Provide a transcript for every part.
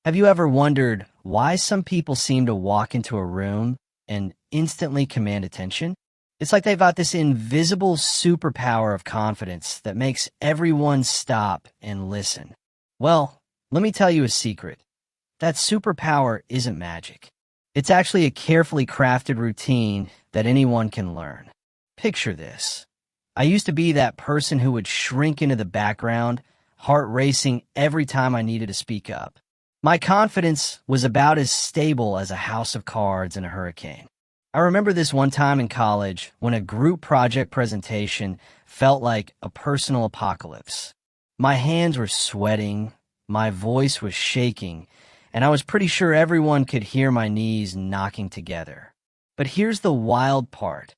Have you ever wondered why some people seem to walk into a room and instantly command attention? It's like they've got this invisible superpower of confidence that makes everyone stop and listen. Well, let me tell you a secret. That superpower isn't magic. It's actually a carefully crafted routine that anyone can learn. Picture this. I used to be that person who would shrink into the background, heart racing every time I needed to speak up. My confidence was about as stable as a house of cards in a hurricane. I remember this one time in college when a group project presentation felt like a personal apocalypse. My hands were sweating, my voice was shaking, and I was pretty sure everyone could hear my knees knocking together. But here's the wild part.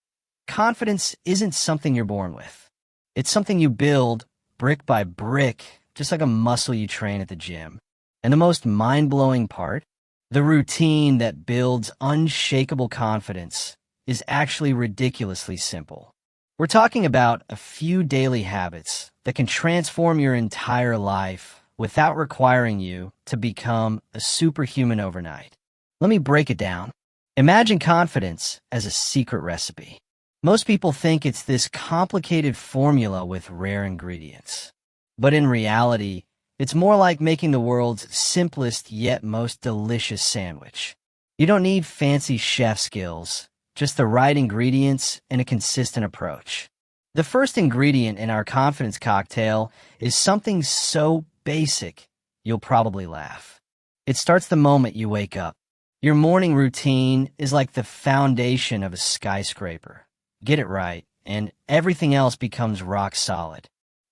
Confidence isn't something you're born with. It's something you build brick by brick, just like a muscle you train at the gym. And the most mind-blowing part, the routine that builds unshakable confidence, is actually ridiculously simple. We're talking about a few daily habits that can transform your entire life without requiring you to become a superhuman overnight. Let me break it down. Imagine confidence as a secret recipe. Most people think it's this complicated formula with rare ingredients. But in reality, it's more like making the world's simplest yet most delicious sandwich. You don't need fancy chef skills, just the right ingredients and a consistent approach. The first ingredient in our confidence cocktail is something so basic, you'll probably laugh. It starts the moment you wake up. Your morning routine is like the foundation of a skyscraper. Get it right, and everything else becomes rock solid.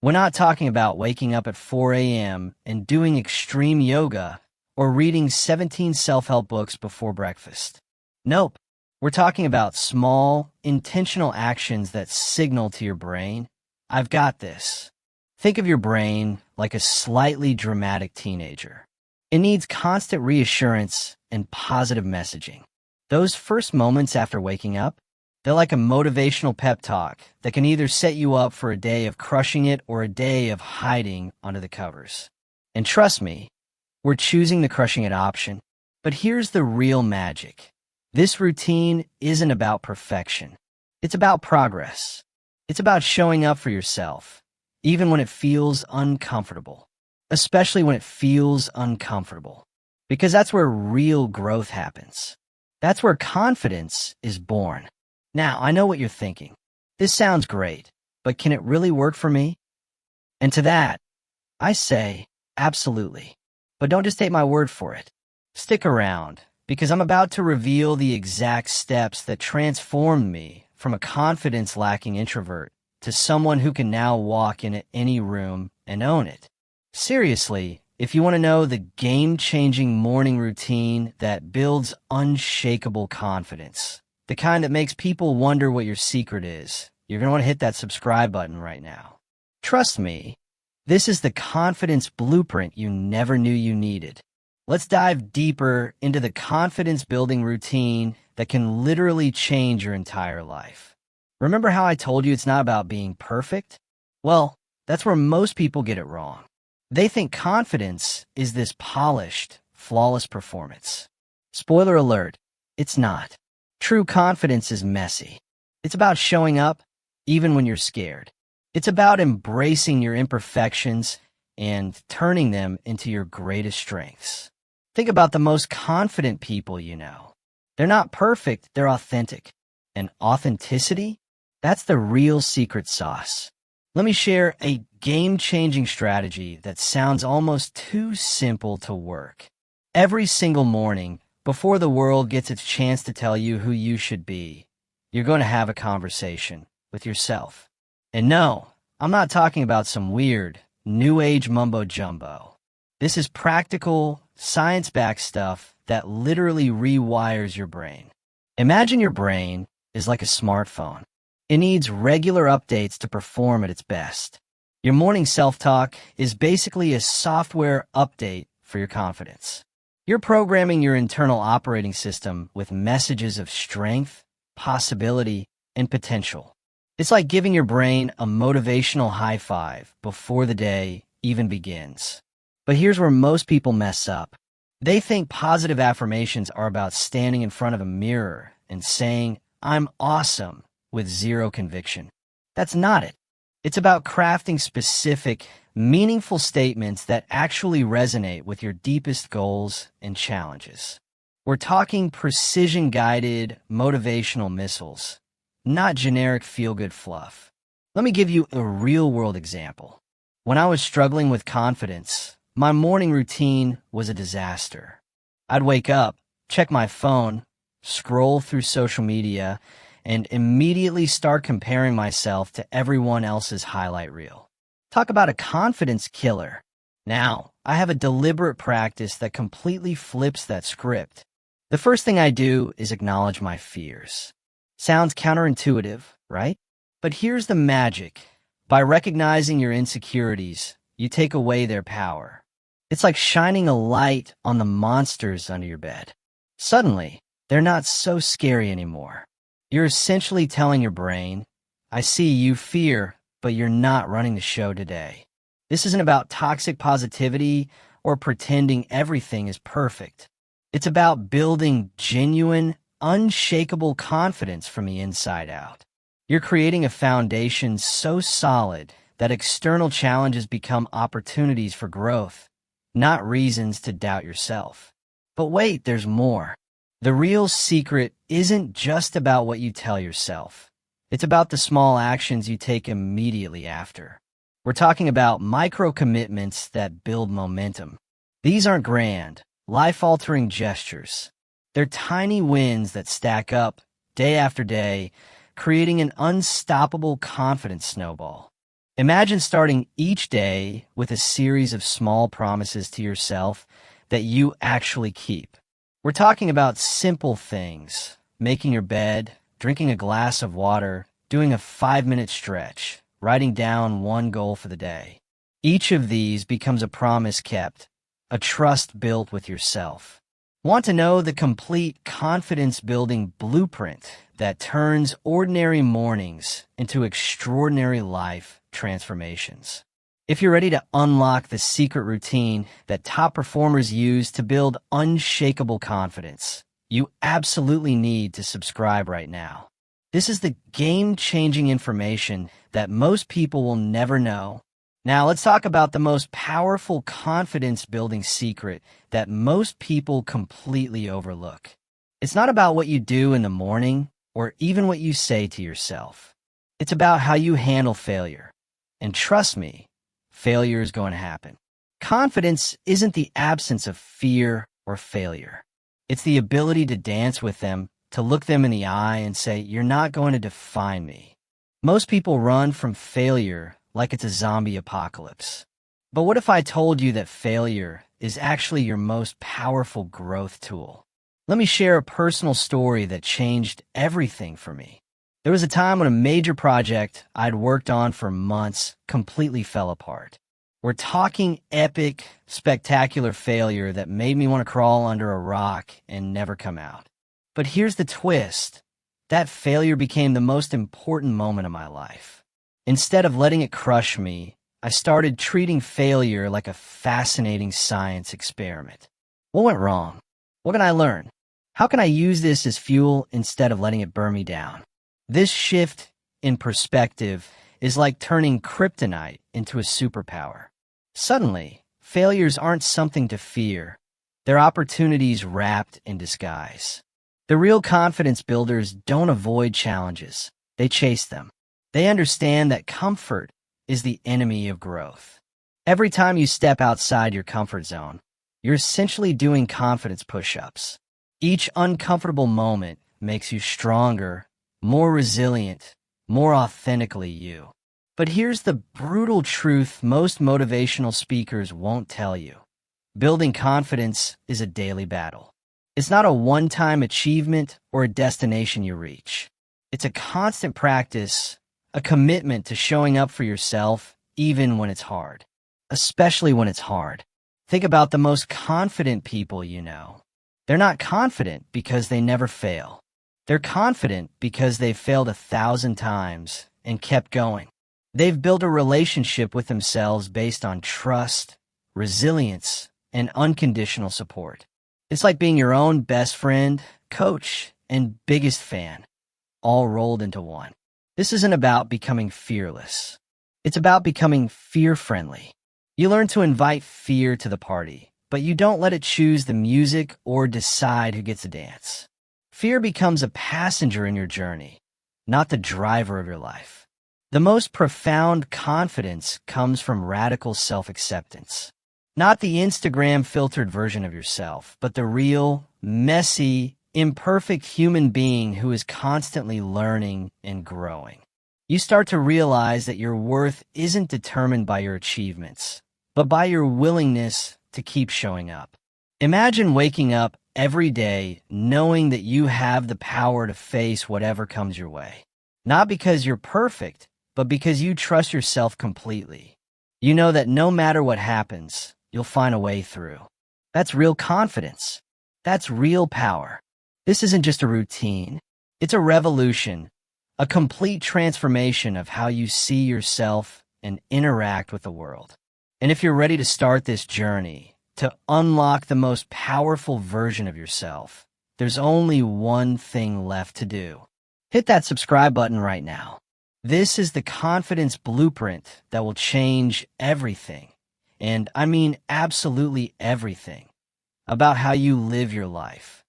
We're not talking about waking up at 4 a.m. and doing extreme yoga or reading 17 self-help books before breakfast. Nope. We're talking about small, intentional actions that signal to your brain, I've got this. Think of your brain like a slightly dramatic teenager. It needs constant reassurance and positive messaging. Those first moments after waking up, they're like a motivational pep talk that can either set you up for a day of crushing it or a day of hiding under the covers. And trust me, we're choosing the crushing it option. But here's the real magic. This routine isn't about perfection. It's about progress. It's about showing up for yourself, even when it feels uncomfortable. Especially when it feels uncomfortable. Because that's where real growth happens. That's where confidence is born. Now, I know what you're thinking. This sounds great, but can it really work for me? And to that, I say, absolutely. But don't just take my word for it. Stick around, because I'm about to reveal the exact steps that transformed me from a confidence-lacking introvert to someone who can now walk into any room and own it. Seriously, if you want to know the game-changing morning routine that builds unshakable confidence, the kind that makes people wonder what your secret is, you're going to want to hit that subscribe button right now. Trust me, this is the confidence blueprint you never knew you needed. Let's dive deeper into the confidence-building routine that can literally change your entire life. Remember how I told you it's not about being perfect? Well, that's where most people get it wrong. They think confidence is this polished, flawless performance. Spoiler alert, it's not. True confidence is messy. It's about showing up, even when you're scared. It's about embracing your imperfections and turning them into your greatest strengths. Think about the most confident people you know. They're not perfect, they're authentic. And authenticity? That's the real secret sauce. Let me share a game-changing strategy that sounds almost too simple to work. Every single morning, before the world gets its chance to tell you who you should be, you're going to have a conversation with yourself. And no, I'm not talking about some weird, new age mumbo-jumbo. This is practical, science-backed stuff that literally rewires your brain. Imagine your brain is like a smartphone. It needs regular updates to perform at its best. Your morning self-talk is basically a software update for your confidence. You're programming your internal operating system with messages of strength, possibility, and potential. It's like giving your brain a motivational high five before the day even begins. But here's where most people mess up. They think positive affirmations are about standing in front of a mirror and saying, "I'm awesome," with zero conviction. That's not it. It's about crafting specific, meaningful statements that actually resonate with your deepest goals and challenges. We're talking precision-guided, motivational missiles, not generic feel-good fluff. Let me give you a real-world example. When I was struggling with confidence, my morning routine was a disaster. I'd wake up, check my phone, scroll through social media, and immediately start comparing myself to everyone else's highlight reel. Talk about a confidence killer. Now, I have a deliberate practice that completely flips that script. The first thing I do is acknowledge my fears. Sounds counterintuitive, right? But here's the magic. By recognizing your insecurities, you take away their power. It's like shining a light on the monsters under your bed. Suddenly, they're not so scary anymore. You're essentially telling your brain, "I see you fear, but you're not running the show today." This isn't about toxic positivity or pretending everything is perfect. It's about building genuine, unshakable confidence from the inside out. You're creating a foundation so solid that external challenges become opportunities for growth, not reasons to doubt yourself. But wait, there's more. The real secret isn't just about what you tell yourself. It's about the small actions you take immediately after. We're talking about micro-commitments that build momentum. These aren't grand, life-altering gestures. They're tiny wins that stack up day after day, creating an unstoppable confidence snowball. Imagine starting each day with a series of small promises to yourself that you actually keep. We're talking about simple things: making your bed, drinking a glass of water, doing a 5-minute stretch, writing down one goal for the day. Each of these becomes a promise kept, a trust built with yourself. Want to know the complete confidence-building blueprint that turns ordinary mornings into extraordinary life transformations? If you're ready to unlock the secret routine that top performers use to build unshakable confidence, you absolutely need to subscribe right now. This is the game-changing information that most people will never know. Now, let's talk about the most powerful confidence-building secret that most people completely overlook. It's not about what you do in the morning or even what you say to yourself. It's about how you handle failure. And trust me, failure is going to happen. Confidence isn't the absence of fear or failure. It's the ability to dance with them, to look them in the eye and say, "You're not going to define me." Most people run from failure like it's a zombie apocalypse. But what if I told you that failure is actually your most powerful growth tool? Let me share a personal story that changed everything for me. There was a time when a major project I'd worked on for months completely fell apart. We're talking epic, spectacular failure that made me want to crawl under a rock and never come out. But here's the twist. That failure became the most important moment of my life. Instead of letting it crush me, I started treating failure like a fascinating science experiment. What went wrong? What can I learn? How can I use this as fuel instead of letting it burn me down? This shift in perspective is like turning kryptonite into a superpower. Suddenly, failures aren't something to fear. They're opportunities wrapped in disguise. The real confidence builders don't avoid challenges. They chase them. They understand that comfort is the enemy of growth. Every time you step outside your comfort zone, you're essentially doing confidence push-ups. Each uncomfortable moment makes you stronger, more resilient, more authentically you. But here's the brutal truth most motivational speakers won't tell you. Building confidence is a daily battle. It's not a one-time achievement or a destination you reach. It's a constant practice, a commitment to showing up for yourself even when it's hard. Especially when it's hard. Think about the most confident people you know. They're not confident because they never fail. They're confident because they've failed 1,000 times and kept going. They've built a relationship with themselves based on trust, resilience, and unconditional support. It's like being your own best friend, coach, and biggest fan, all rolled into one. This isn't about becoming fearless. It's about becoming fear-friendly. You learn to invite fear to the party, but you don't let it choose the music or decide who gets to dance. Fear becomes a passenger in your journey, not the driver of your life. The most profound confidence comes from radical self-acceptance. Not the Instagram-filtered version of yourself, but the real, messy, imperfect human being who is constantly learning and growing. You start to realize that your worth isn't determined by your achievements, but by your willingness to keep showing up. Imagine waking up every day knowing that you have the power to face whatever comes your way. Not because you're perfect, but because you trust yourself completely. You know that no matter what happens, you'll find a way through. That's real confidence. That's real power. This isn't just a routine. It's a revolution, a complete transformation of how you see yourself and interact with the world. And if you're ready to start this journey, to unlock the most powerful version of yourself, there's only one thing left to do. Hit that subscribe button right now. This is the confidence blueprint that will change everything, and I mean absolutely everything, about how you live your life.